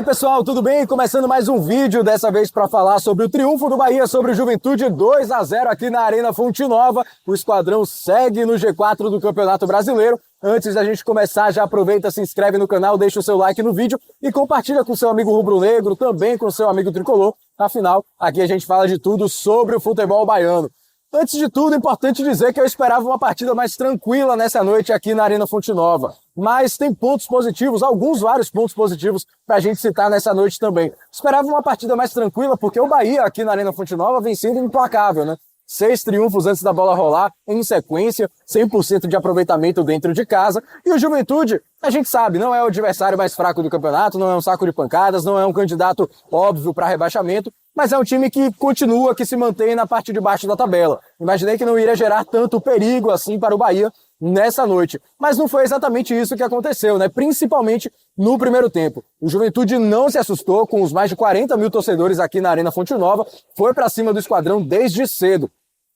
aí, pessoal, tudo bem? Começando mais um vídeo, dessa vez para falar sobre o triunfo do Bahia sobre o Juventude 2-0 aqui na Arena Fonte Nova. O esquadrão segue no G4 do Campeonato Brasileiro. Antes da gente começar, já aproveita, se inscreve no canal, deixa o seu like no vídeo e compartilha com seu amigo rubro-negro, também com seu amigo tricolor. Afinal, aqui a gente fala de tudo sobre o futebol baiano. Antes de tudo, é importante dizer que eu esperava uma partida mais tranquila nessa noite aqui na Arena Fonte Nova. Mas tem pontos positivos, vários pontos positivos para a gente citar nessa noite também. Esperava uma partida mais tranquila porque o Bahia aqui na Arena Fonte Nova vem sendo implacável, né? 6 triunfos antes da bola rolar, em sequência, 100% de aproveitamento dentro de casa. E o Juventude, a gente sabe, não é o adversário mais fraco do campeonato, não é um saco de pancadas, não é um candidato óbvio para rebaixamento, mas é um time que continua, que se mantém na parte de baixo da tabela. Imaginei que não iria gerar tanto perigo assim para o Bahia nessa noite. Mas não foi exatamente isso que aconteceu, né? Principalmente no primeiro tempo. O Juventude não se assustou com os mais de 40 mil torcedores aqui na Arena Fonte Nova, foi para cima do esquadrão desde cedo.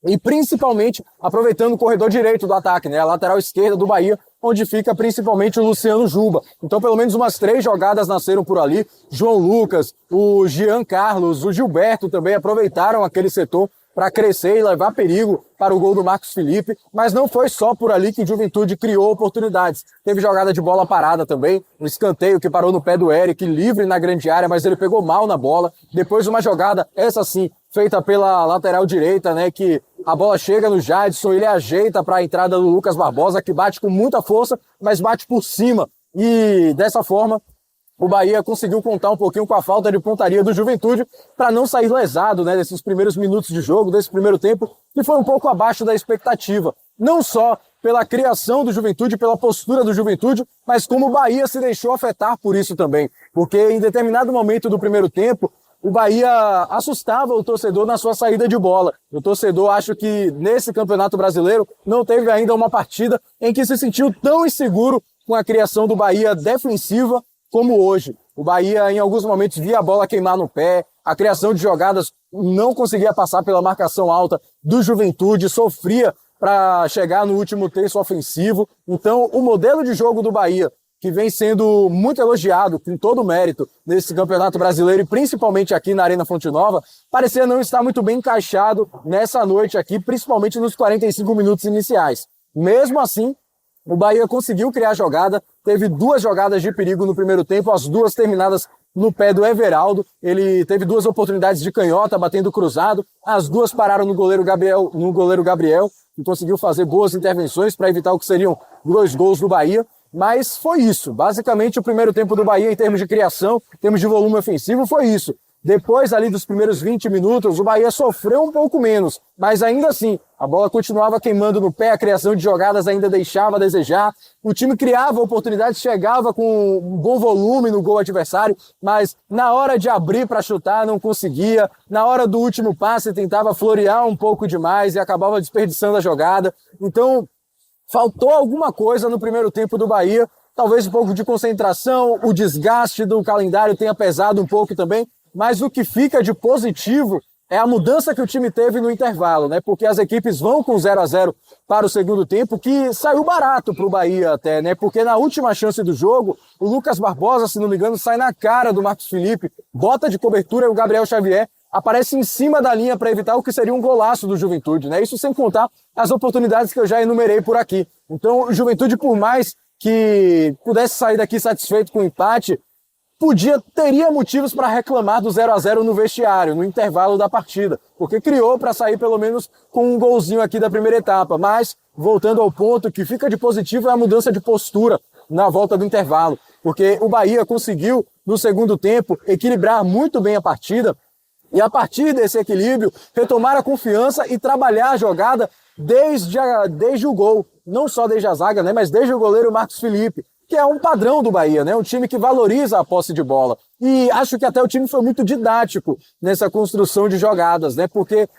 E principalmente aproveitando o corredor direito do ataque, né? A lateral esquerda do Bahia, onde fica principalmente o Luciano Juba. Então pelo menos umas 3 jogadas nasceram por ali. João Lucas, o Jean Carlos, o Gilberto também aproveitaram aquele setor para crescer e levar perigo para o gol do Marcos Felipe, mas não foi só por ali que o Juventude criou oportunidades. Teve jogada de bola parada também, um escanteio que parou no pé do Eric, livre na grande área, mas ele pegou mal na bola. Depois uma jogada, essa sim, feita pela lateral direita, né, que a bola chega no Jadson, ele ajeita para a entrada do Lucas Barbosa, que bate com muita força, mas bate por cima. E dessa forma, o Bahia conseguiu contar um pouquinho com a falta de pontaria do Juventude para não sair lesado, né, desses primeiros minutos de jogo, desse primeiro tempo, que foi um pouco abaixo da expectativa. Não só pela criação do Juventude, pela postura do Juventude, mas como o Bahia se deixou afetar por isso também. Porque em determinado momento do primeiro tempo, o Bahia assustava o torcedor na sua saída de bola. O torcedor, acho que nesse Campeonato Brasileiro, não teve ainda uma partida em que se sentiu tão inseguro com a criação do Bahia defensiva como hoje. O Bahia, em alguns momentos, via a bola queimar no pé, a criação de jogadas não conseguia passar pela marcação alta do Juventude, sofria para chegar no último terço ofensivo. Então, o modelo de jogo do Bahia, que vem sendo muito elogiado, com todo o mérito, nesse Campeonato Brasileiro e principalmente aqui na Arena Fonte Nova, parecia não estar muito bem encaixado nessa noite aqui, principalmente nos 45 minutos iniciais. Mesmo assim, o Bahia conseguiu criar jogada, teve 2 jogadas de perigo no primeiro tempo, as 2 terminadas no pé do Everaldo. Ele teve 2 oportunidades de canhota, batendo cruzado, as 2 pararam no goleiro Gabriel, que conseguiu fazer boas intervenções para evitar o que seriam 2 gols do Bahia. Mas foi isso, basicamente o primeiro tempo do Bahia em termos de criação, em termos de volume ofensivo, foi isso. Depois ali dos primeiros 20 minutos, o Bahia sofreu um pouco menos, mas ainda assim, a bola continuava queimando no pé, a criação de jogadas ainda deixava a desejar, o time criava oportunidades, chegava com um bom volume no gol adversário, mas na hora de abrir para chutar não conseguia, na hora do último passe tentava florear um pouco demais e acabava desperdiçando a jogada. Então, faltou alguma coisa no primeiro tempo do Bahia, talvez um pouco de concentração, o desgaste do calendário tenha pesado um pouco também, mas o que fica de positivo é a mudança que o time teve no intervalo, né? Porque as equipes vão com 0-0 para o segundo tempo, que saiu barato para o Bahia até, né? Porque na última chance do jogo, o Lucas Barbosa, se não me engano, sai na cara do Marcos Felipe, bota de cobertura e o Gabriel Xavier aparece em cima da linha para evitar o que seria um golaço do Juventude, né? Isso sem contar as oportunidades que eu já enumerei por aqui. Então, o Juventude, por mais que pudesse sair daqui satisfeito com o empate, teria motivos para reclamar do 0-0 no vestiário, no intervalo da partida, porque criou para sair pelo menos com um golzinho aqui da primeira etapa. Mas, voltando ao ponto, que fica de positivo é a mudança de postura na volta do intervalo, porque o Bahia conseguiu, no segundo tempo, equilibrar muito bem a partida, e a partir desse equilíbrio, retomar a confiança e trabalhar a jogada desde o gol, não só desde a zaga, né, mas desde o goleiro Marcos Felipe, que é um padrão do Bahia, né? Um time que valoriza a posse de bola. E acho que até o time foi muito didático nessa construção de jogadas, né? Porque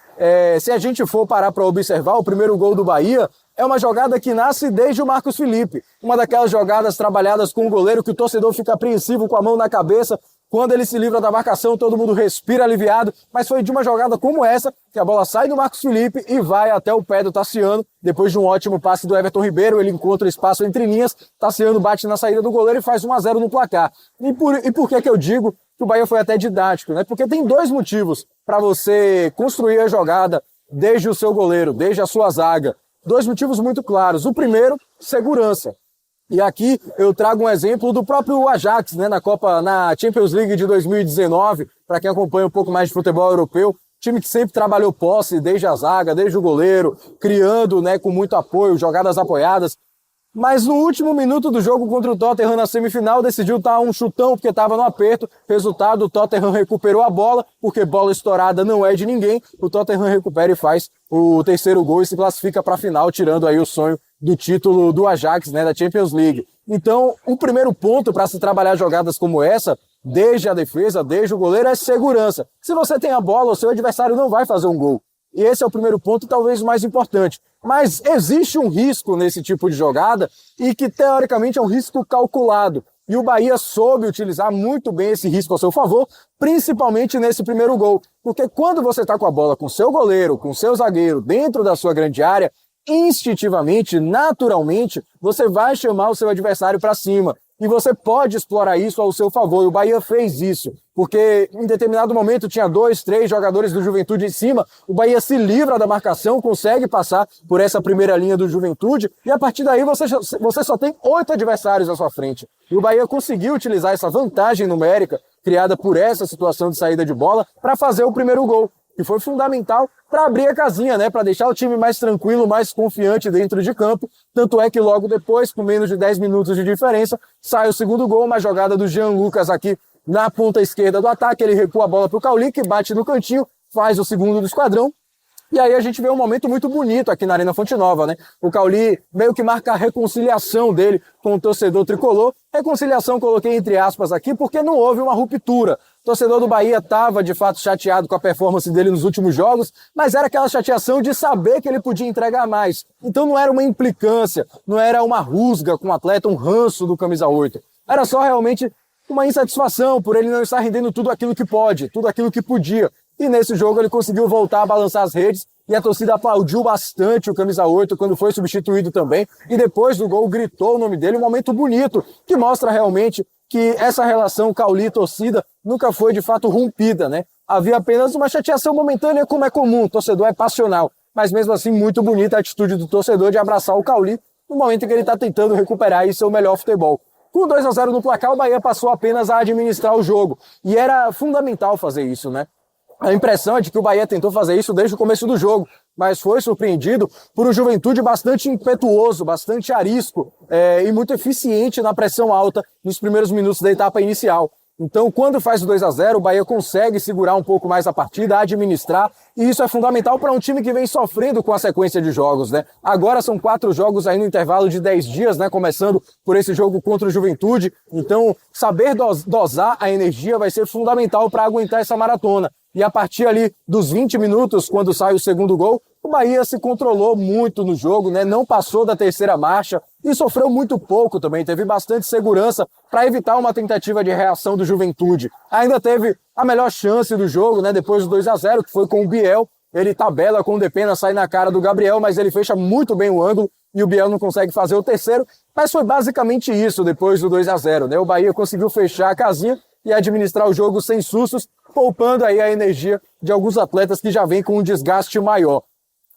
se a gente for parar para observar, o primeiro gol do Bahia é uma jogada que nasce desde o Marcos Felipe. Uma daquelas jogadas trabalhadas com o goleiro que o torcedor fica apreensivo com a mão na cabeça, Quando ele se livra da marcação, todo mundo respira aliviado, mas foi de uma jogada como essa que a bola sai do Marcos Felipe e vai até o pé do Tassiano. Depois de um ótimo passe do Everton Ribeiro, ele encontra espaço entre linhas, Tassiano bate na saída do goleiro e faz 1-0 no placar. E por que eu digo que o Bahia foi até didático, né? Porque tem dois motivos para você construir a jogada desde o seu goleiro, desde a sua zaga. Dois motivos muito claros. O primeiro, segurança. E aqui eu trago um exemplo do próprio Ajax, né, na Champions League de 2019, para quem acompanha um pouco mais de futebol europeu, time que sempre trabalhou posse desde a zaga, desde o goleiro, criando, né, com muito apoio, jogadas apoiadas. Mas no último minuto do jogo contra o Tottenham na semifinal, decidiu dar um chutão porque estava no aperto. Resultado, o Tottenham recuperou a bola, porque bola estourada não é de ninguém. O Tottenham recupera e faz o terceiro gol e se classifica para a final, tirando aí o sonho do título do Ajax, né, da Champions League. Então, o primeiro ponto para se trabalhar jogadas como essa, desde a defesa, desde o goleiro, é segurança. Se você tem a bola, o seu adversário não vai fazer um gol. E esse é o primeiro ponto, talvez o mais importante. Mas existe um risco nesse tipo de jogada e que, teoricamente, é um risco calculado. E o Bahia soube utilizar muito bem esse risco ao seu favor, principalmente nesse primeiro gol. Porque quando você está com a bola com seu goleiro, com seu zagueiro, dentro da sua grande área, instintivamente, naturalmente, você vai chamar o seu adversário para cima. E você pode explorar isso ao seu favor. E o Bahia fez isso, porque em determinado momento tinha 2, 3 jogadores do Juventude em cima, o Bahia se livra da marcação, consegue passar por essa primeira linha do Juventude, e a partir daí você só tem 8 adversários à sua frente. E o Bahia conseguiu utilizar essa vantagem numérica, criada por essa situação de saída de bola, para fazer o primeiro gol. E foi fundamental para abrir a casinha, né, para deixar o time mais tranquilo, mais confiante dentro de campo. Tanto é que logo depois, com menos de 10 minutos de diferença, sai o segundo gol, uma jogada do Jean Lucas aqui na ponta esquerda do ataque. Ele recua a bola para o Cauli, que bate no cantinho, faz o segundo do esquadrão. E aí a gente vê um momento muito bonito aqui na Arena Fonte Nova, né? O Cauli meio que marca a reconciliação dele com o torcedor tricolor. Reconciliação coloquei entre aspas aqui porque não houve uma ruptura. O torcedor do Bahia estava de fato chateado com a performance dele nos últimos jogos, mas era aquela chateação de saber que ele podia entregar mais. Então não era uma implicância, não era uma rusga com o atleta, um ranço do camisa 8. Era só realmente uma insatisfação por ele não estar rendendo tudo aquilo que pode, tudo aquilo que podia. E nesse jogo ele conseguiu voltar a balançar as redes e a torcida aplaudiu bastante o camisa 8 quando foi substituído também. E depois do gol gritou o nome dele, um momento bonito que mostra realmente que essa relação Cauli-torcida nunca foi de fato rompida, né? Havia apenas uma chateação momentânea, como é comum, o torcedor é passional. Mas mesmo assim, muito bonita a atitude do torcedor de abraçar o Cauli no momento em que ele está tentando recuperar seu melhor futebol. Com 2-0 no placar, o Bahia passou apenas a administrar o jogo. E era fundamental fazer isso, né? A impressão é de que o Bahia tentou fazer isso desde o começo do jogo, mas foi surpreendido por um Juventude bastante impetuoso, bastante arisco e muito eficiente na pressão alta nos primeiros minutos da etapa inicial. Então, quando faz o 2-0, o Bahia consegue segurar um pouco mais a partida, administrar, e isso é fundamental para um time que vem sofrendo com a sequência de jogos, né? Agora são 4 jogos aí no intervalo de 10 dias, né? Começando por esse jogo contra o Juventude. Então, saber dosar a energia vai ser fundamental para aguentar essa maratona. E a partir ali dos 20 minutos, quando sai o segundo gol, o Bahia se controlou muito no jogo, né? Não passou da terceira marcha e sofreu muito pouco também. Teve bastante segurança para evitar uma tentativa de reação do Juventude. Ainda teve a melhor chance do jogo, né? Depois do 2-0, que foi com o Biel. Ele tabela com o Depena, sai na cara do Gabriel, mas ele fecha muito bem o ângulo e o Biel não consegue fazer o terceiro. Mas foi basicamente isso depois do 2-0, né? O Bahia conseguiu fechar a casinha e administrar o jogo sem sustos, poupando aí a energia de alguns atletas que já vêm com um desgaste maior.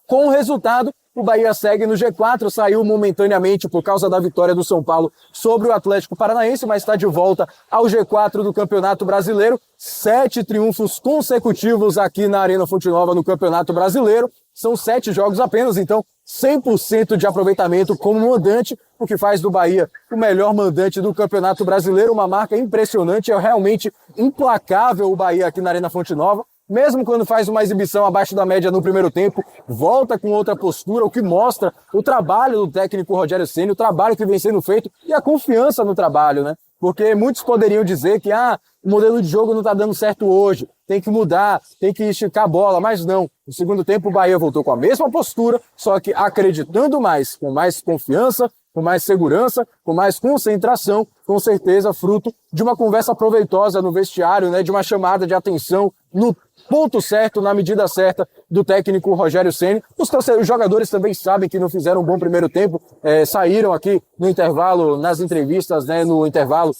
Com o resultado, o Bahia segue no G4, saiu momentaneamente por causa da vitória do São Paulo sobre o Atlético Paranaense, mas está de volta ao G4 do Campeonato Brasileiro. 7 triunfos consecutivos aqui na Arena Fonte Nova no Campeonato Brasileiro. São 7 jogos apenas, então 100% de aproveitamento como mandante, o que faz do Bahia o melhor mandante do Campeonato Brasileiro, uma marca impressionante, é realmente implacável o Bahia aqui na Arena Fonte Nova. Mesmo quando faz uma exibição abaixo da média no primeiro tempo, volta com outra postura, o que mostra o trabalho do técnico Rogério Ceni, o trabalho que vem sendo feito e a confiança no trabalho, né? Porque muitos poderiam dizer que o modelo de jogo não está dando certo hoje, tem que mudar, tem que esticar a bola, mas não. No segundo tempo o Bahia voltou com a mesma postura, só que acreditando mais, com mais confiança, com mais segurança, com mais concentração com certeza fruto de uma conversa proveitosa no vestiário, né, de uma chamada de atenção no ponto certo, na medida certa do técnico Rogério Ceni. Os jogadores também sabem que não fizeram um bom primeiro tempo, saíram aqui no intervalo, nas entrevistas, né, no intervalo,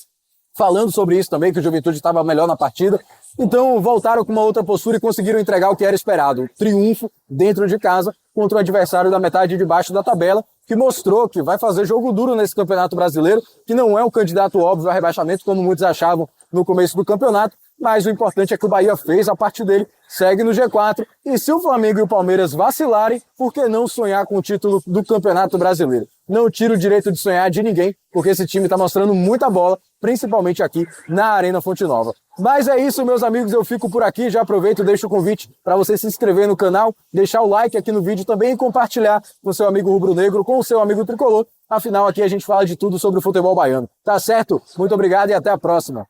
falando sobre isso também, que o Juventude estava melhor na partida. Então voltaram com uma outra postura e conseguiram entregar o que era esperado. Triunfo dentro de casa contra um adversário da metade de baixo da tabela, que mostrou que vai fazer jogo duro nesse Campeonato Brasileiro, que não é um candidato óbvio a rebaixamento, como muitos achavam no começo do campeonato, mas o importante é que o Bahia fez a parte dele, segue no G4, e se o Flamengo e o Palmeiras vacilarem, por que não sonhar com o título do Campeonato Brasileiro? Não tira o direito de sonhar de ninguém, porque esse time está mostrando muita bola, principalmente aqui na Arena Fonte Nova. Mas é isso, meus amigos, eu fico por aqui, já aproveito e deixo o convite para você se inscrever no canal, deixar o like aqui no vídeo também e compartilhar com seu amigo rubro-negro, com o seu amigo tricolor. Afinal, aqui a gente fala de tudo sobre o futebol baiano. Tá certo? Muito obrigado e até a próxima.